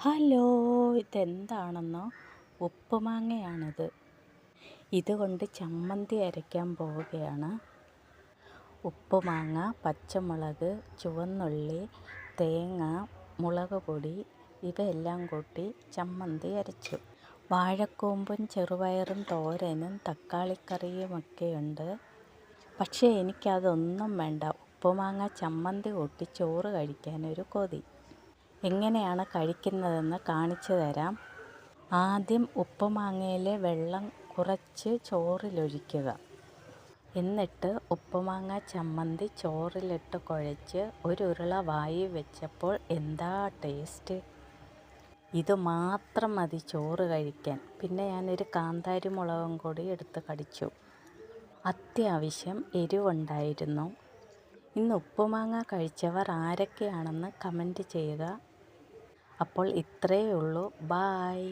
Hello, ഇതെന്താണെന്നോ? ഉപ്പുമാങ്ങയാണിത്. ഇതുകൊണ്ട് ചമ്മന്തി അരയ്ക്കാൻ പോവുകയാണ്. ഉപ്പുമാങ്ങ, പച്ചമുളക്, ചുവന്നുള്ളി, തേങ്ങ, മുളക് പൊടി ഇവയെല്ലാം കൂട്ടി ചമ്മന്തി അരച്ചു. വാഴക്കൂമ്പും ചെറുപയറും തോരനും തക്കാളിക്കറിയുമൊക്കെയുണ്ട്. പക്ഷേ എനിക്കതൊന്നും വേണ്ട. ഉപ്പുമാങ്ങ ചമ്മന്തി കൂട്ടി ചോറ് കഴിക്കാനൊരു കൊതി. എങ്ങനെയാണ് കഴിക്കുന്നതെന്ന് കാണിച്ചു തരാം. ആദ്യം ഉപ്പുമാങ്ങയിലെ വെള്ളം കുറച്ച് ചോറിലൊഴിക്കുക. എന്നിട്ട് ഉപ്പുമാങ്ങ ചമ്മന്തി ചോറിലിട്ട് കുഴച്ച് ഒരുരുള വായിൽ വെച്ചപ്പോൾ എന്താ ടേസ്റ്റ്! ഇത് മാത്രം മതി ചോറ് കഴിക്കാൻ. പിന്നെ ഞാനൊരു കാന്താരി മുളകും കൂടി എടുത്ത് കടിച്ചു. അത്യാവശ്യം എരിവുണ്ടായിരുന്നു. ഇന്ന് ഉപ്പുമാങ്ങ കഴിച്ചവർ ആരൊക്കെയാണെന്ന് കമൻറ്റ് ചെയ്യുക. അപ്പോൾ ഇത്രയേ ഉള്ളൂ. ബായ്.